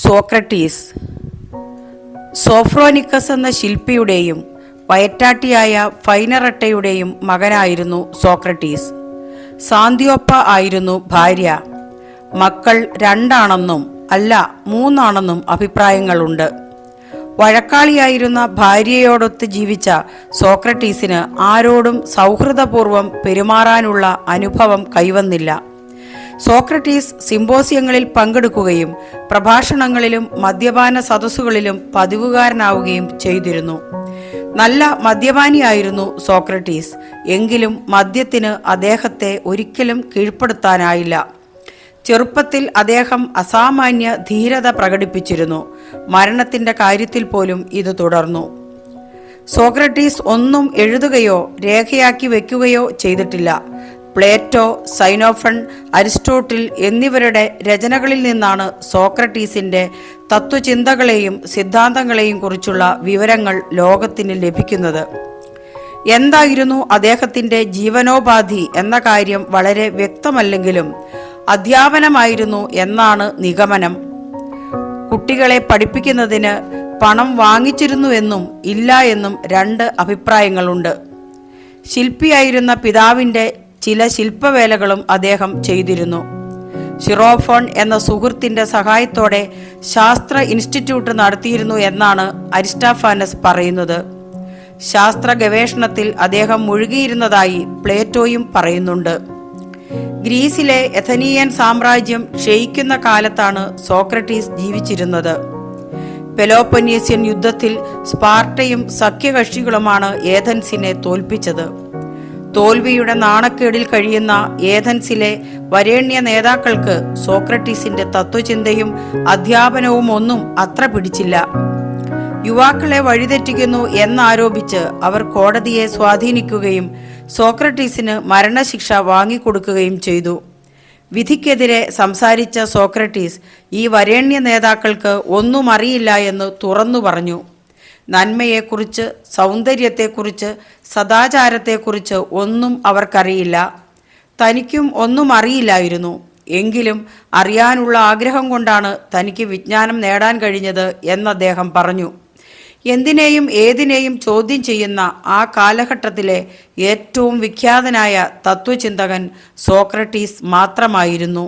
Socrates സോഫ്രോനിക്കസ് എന്ന ശില്പിയുടെയും വയറ്റാട്ടിയായ ഫൈനറട്ടയുടെയും മകനായിരുന്നു Socrates. സാന്തിയോപ്പ ആയിരുന്നു ഭാര്യ. മക്കൾ 2 അല്ല 3 അഭിപ്രായങ്ങളുണ്ട്. വഴക്കാളിയായിരുന്ന ഭാര്യയോടൊത്ത് ജീവിച്ച സോക്രട്ടീസിന് ആരോടും സൗഹൃദപൂർവ്വം പെരുമാറാനുള്ള അനുഭവം കൈവന്നില്ല. സോക്രട്ടീസ് സിംപോസിയങ്ങളിൽ പങ്കെടുക്കുകയും പ്രഭാഷണങ്ങളിലും മദ്യപാന സദസ്സുകളിലും പതിവുകാരനാവുകയും ചെയ്തിരുന്നു. നല്ല മദ്യപാനിയായിരുന്നു സോക്രട്ടീസ്. എങ്കിലും മദ്യത്തിന് അദ്ദേഹത്തെ ഒരിക്കലും കീഴ്പ്പെടുത്താനായില്ല. ചെറുപ്പത്തിൽ അദ്ദേഹം അസാമാന്യ ധീരത പ്രകടിപ്പിച്ചിരുന്നു. മരണത്തിന്റെ കാര്യത്തിൽ പോലും ഇത് തുടർന്നു. സോക്രട്ടീസ് ഒന്നും എഴുതുകയോ രേഖയാക്കി വയ്ക്കുകയോ ചെയ്തിട്ടില്ല. പ്ലേറ്റോ, സൈനോഫൺ, അരിസ്റ്റോട്ടിൽ എന്നിവരുടെ രചനകളിൽ നിന്നാണ് സോക്രട്ടീസിന്റെ തത്വചിന്തകളെയും സിദ്ധാന്തങ്ങളെയും കുറിച്ചുള്ള വിവരങ്ങൾ ലോകത്തിന് ലഭിക്കുന്നത്. എന്തായിരുന്നു അദ്ദേഹത്തിന്റെ ജീവനോപാധി എന്ന കാര്യം വളരെ വ്യക്തമല്ലെങ്കിലും അധ്യാപനമായിരുന്നു എന്നാണ് നിഗമനം. കുട്ടികളെ പഠിപ്പിക്കുന്നതിന് പണം വാങ്ങിച്ചിരുന്നുവെന്നും ഇല്ല എന്നും 2 അഭിപ്രായങ്ങളുണ്ട്. ശില്പിയായിരുന്ന പിതാവിന്റെ ചില ശില്പവേലകളും അദ്ദേഹം ചെയ്തിരുന്നു. ഷിറോഫോൺ എന്ന സുഹൃത്തിന്റെ സഹായത്തോടെ ശാസ്ത്ര ഇൻസ്റ്റിറ്റ്യൂട്ട് നടത്തിയിരുന്നു എന്നാണ് അരിസ്റ്റോഫാനസ് പറയുന്നത്. ശാസ്ത്ര ഗവേഷണത്തിൽ അദ്ദേഹം മുഴുകിയിരുന്നതായി പ്ലേറ്റോയും പറയുന്നുണ്ട്. ഗ്രീസിലെ എഥനീയൻ സാമ്രാജ്യം ക്ഷയിക്കുന്ന കാലത്താണ് സോക്രട്ടീസ് ജീവിച്ചിരുന്നത്. പെലോപ്പൊന്നീസ്യൻ യുദ്ധത്തിൽ സ്പാർട്ടയും സഖ്യകക്ഷികളുമാണ് ഏഥൻസിനെ തോൽപ്പിച്ചത്. തോൽവിയുടെ നാണക്കേടിൽ കഴിയുന്ന ഏഥൻസിലെ വരേണ്യ നേതാക്കൾക്ക് സോക്രട്ടീസിന്റെ തത്വചിന്തയും അധ്യാപനവും ഒന്നും അത്ര പിടിച്ചില്ല. യുവാക്കളെ വഴിതെറ്റിക്കുന്നു എന്നാരോപിച്ച് അവർ കോടതിയെ സ്വാധീനിക്കുകയും സോക്രട്ടീസിന് മരണശിക്ഷ വാങ്ങിക്കൊടുക്കുകയും ചെയ്തു. വിധിക്കെതിരെ സംസാരിച്ച സോക്രട്ടീസ് ഈ വരേണ്യ നേതാക്കൾക്ക് ഒന്നും അറിയില്ല എന്ന് തുറന്നു പറഞ്ഞു. നന്മയെക്കുറിച്ച്, സൗന്ദര്യത്തെക്കുറിച്ച്, സദാചാരത്തെക്കുറിച്ച് ഒന്നും അവർക്കറിയില്ല. തനിക്കും ഒന്നും അറിയില്ലായിരുന്നു. എങ്കിലും അറിയാനുള്ള ആഗ്രഹം കൊണ്ടാണ് തനിക്ക് വിജ്ഞാനം നേടാൻ കഴിഞ്ഞത് എന്നദ്ദേഹം പറഞ്ഞു. എന്തിനേയും ഏതിനേയും ചോദ്യം ചെയ്യുന്ന ആ കാലഘട്ടത്തിലെ ഏറ്റവും വിഖ്യാതനായ തത്വചിന്തകൻ സോക്രട്ടീസ് മാത്രമായിരുന്നു.